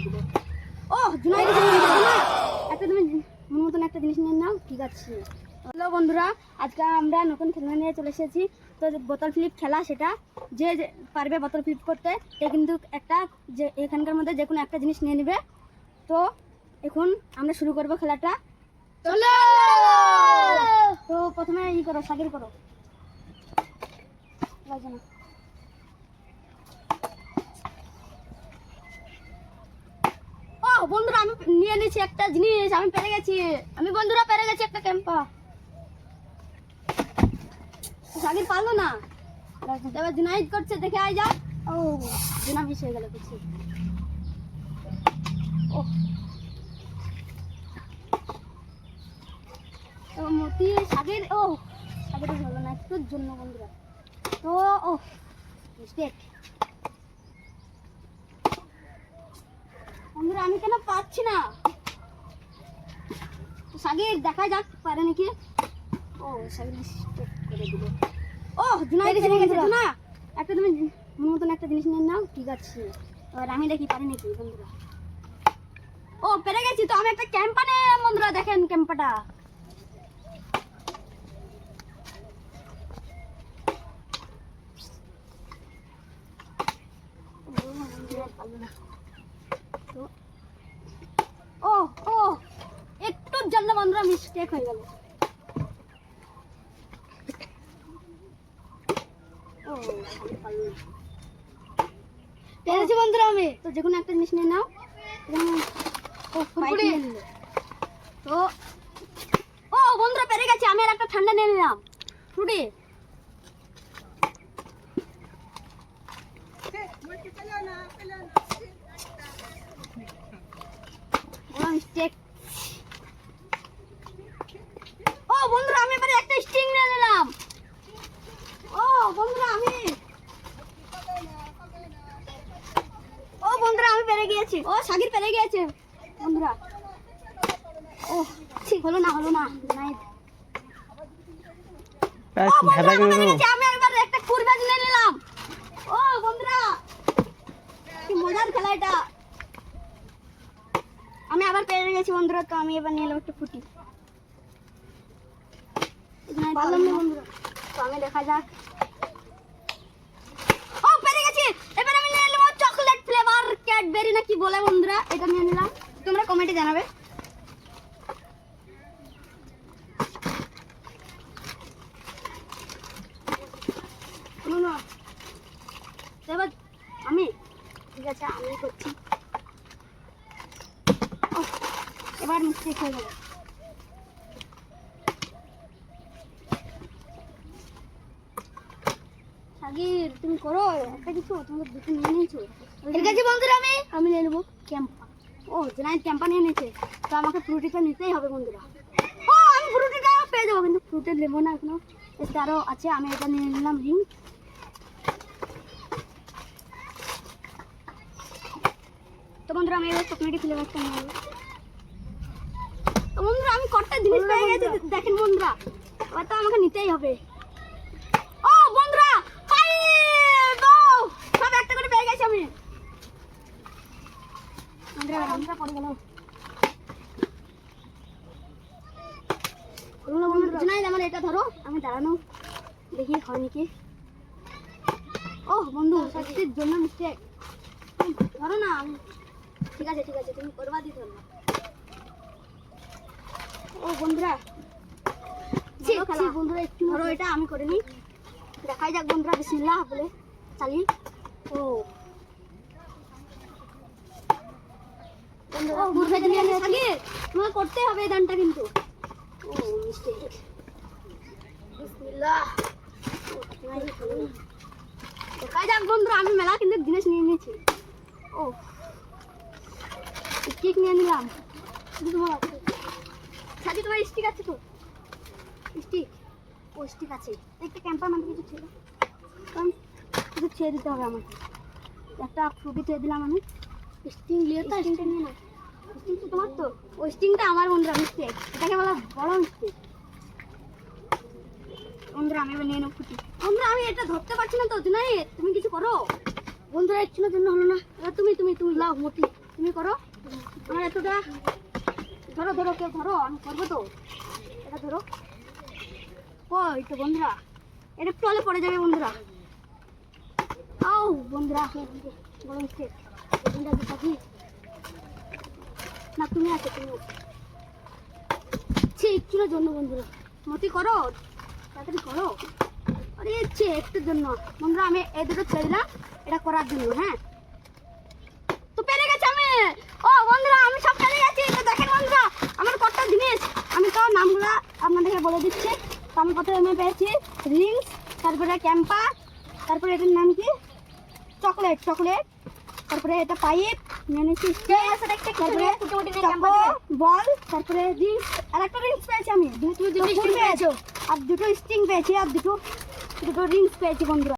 দিল। ও জুনাইদ একটা তুমি মন মতন একটা জিনিস নিয়ে নাও। ঠিক আছে। হ্যালো বন্ধুরা, আজকে আমরা নতুন খেলনা নিয়ে চলে এসেছি। তো বোতল ফ্লিপ খেলা, সেটা যে পারবে বোতল ফ্লিপ করতে সে কিন্তু একটা যে এখানকার মধ্যে যে কোনো একটা জিনিস নিয়ে নেবে। তো এখন আমরা শুরু করব খেলাটা। চলো। তো প্রথমে করো, সাকির করো। ও বন্ধুরা, আমি নিয়ে নিয়েছি একটা জিনিস। আমি পেরে গেছি। বন্ধুরা পেরে গেছি একটা ক্যাম্পা। সাকির পারলো না। এবার জুনাইদ করছে, দেখে আই যাও। ও জুনা মিস হয়ে গেল কিছু। ও তো মতি সাকির, ও সাকির হলো না একটুর জন্য বন্ধুরা। তো ও মিস্টেক। বন্ধুরা আমি কেন পাচ্ছি না? সাকির দেখা যাক পারে নাকি। ও সাকির মিস্টেক করে দিল। ও জুনাইদ পেরে গেছে। জুনা একটা তুমি মন মতন একটা জিনিস নিয়ে নাও। ঠিক আছে। এবার আমি দেখি পারি নাকি বন্ধুরা। ও পেরে গেছি। তো আমি একটা ক্যাম্পা নিয়ে এলাম বন্ধুরা। দেখেন ক্যাম্পাটা। ও ও একটুর জন্য বন্ধুরা মিস্টেক হয়ে গেল। পেরেছি বন্ধুরা আমি। তো যে কোনো একটা জিনিস নিয়ে নাও। তো ও বন্ধুরা পেরে গেছি। আমি আর একটা ঠান্ডা নিয়ে নিলাম, ফ্রুটি। মিস্টেক। ও বন্ধুরা আমি এবারে একটা স্টিং নিয়ে নিলাম। ও বন্ধুরা আমি পেরে গিয়েছি। ও সাকির পেরে গিয়েছে বন্ধুরা। ও ঠিক হলো না নাই। আমি একবার একটা কুরবানি নিয়ে নিলাম। ও বন্ধুরা কি মজার খেলা এটা। আমি আবার পেরে গেছি বন্ধুরা। তো আমি এবার নিয়ে এলাম একটা ফুটি। পারলাম না বন্ধুরা। তো আমি দেখা যাক। ও পেরে গেছি। এবার আমি নিয়ে নেব চকলেট ফ্লেভার ক্যাডবেরি না কি বলে বন্ধুরা। এটা নিয়ে নিলাম। তোমরা কমেন্টে জানাবে। এবার আমি ঠিক আছে আমি করছি। এবার মিস্টেক হয়ে গেল। সাকির তুমি করো একটা কিছু। তোমার দুটো নিয়ে নিয়েছো। ঠিক আছে বন্ধুরা আমি নিয়ে নেবো ক্যাম্পা। ও জুনাইদ ক্যাম্পা নিয়ে নিয়েছে। তো আমাকে ফ্রুটিটা নিতেই হবে বন্ধুরা। ও আমি ফ্রুটিটা পেয়ে যাবো, কিন্তু ফ্রুটের নেবো না এখনো। আরও আছে। আমি এটা নিয়ে নিলাম রিং। তো বন্ধুরা আমি এবার চকলেটি ফ্লেভারটা নিয়ে নেবো। তো বন্ধুরা আমি কটা জিনিস পেয়ে গেছি দেখেন বন্ধুরা। এবার তো আমাকে নিতেই হবে। ও বন্ধুরা সব একটা করে পেয়ে গেছি আমি। পড়ে গেল। জুনাইদ আমার এটা ধরো। আমি দাঁড়ানো দেখি হয় নাকি। ও বন্ধু সত্যির জন্য মিস্টেক। ধরো না। ঠিক আছে তুমি করবা দিতে না। ও বন্ধুরা বন্ধুরা একটু ধরো এটা। আমি করে নিই। দেখাই যাক বন্ধুরা। বিসমিল্লাহ বলে চালি। ও তোমাকে করতে হবে এই গানটা কিন্তু। ও মিস্টেক। বিসমিল্লাহ। দেখাই যাক বন্ধুরা। আমি মেলা কিন্তু জিনিস নিয়ে নিয়েছি। ও স্টিক নিয়ে নিলাম। সাথে তোমার স্টিক আছে তো? স্টিক ও স্টিক আছে। একটা ক্যাম্পার মানে কিছু ছিল, কারণ কিছু ছেড়ে দিতে হবে আমাকে। একটা ফ্রুটি ছেড়ে দিলাম আমি। স্টিং নিয়ে তো স্টিংটা নিয়ে না। স্টিং তো তোমার তো। ও স্টিংটা আমার বন্ধুরা মিস্টেক। এটাকে বলা বড় মিস্টেক বন্ধুরা। আমি এবার নিয়ে নেব ফুটি। বন্ধুরা আমি এটা ধরতে পারছি না তো। জুনাইদ তুমি কিছু করো বন্ধুরা। একটুর জন্য হলো না। এবার তুমি লাও মতি। তুমি করো। আমার এতটা ধরো ধরো, কেউ ধরো, আমি করবো তো। এটা ধরো। ওই তো বন্ধুরা, এটা টলে পড়ে যাবে বন্ধুরা। আও বন্ধুরা, বড় মিস্টেক। বন্ধুরা দেখি না, তুমি আছো, তুমি একটুর জন্য বন্ধুরা। মতি করো, তাড়াতাড়ি করো। আরে একটুর জন্য বন্ধুরা, আমি এই দুটো ছেড়ে দিলাম এটা করার জন্য। হ্যাঁ, তো পেরে গেছে আমি। ও বন্ধুরা, আমি সব পেরে গেছি। তো দেখেন বন্ধুরা, আমার কত জিনিস, আমি তো নামগুলো আপনাদেরকে বলে দিচ্ছি। তো আমি প্রথমে পেয়েছি রিংস, তারপরে ক্যাম্পা, তারপরে এটার নাম কি, চকলেট, তারপরে এটা পাইপ নিয়েছি, তারপরে চকো বল, তারপরে রিংস, আর একটা রিংস পেয়েছি আমি, দুটো পেয়েছো, আর দুটো স্টিং পেয়েছি, আর দুটো রিংস পেয়েছি বন্ধুরা।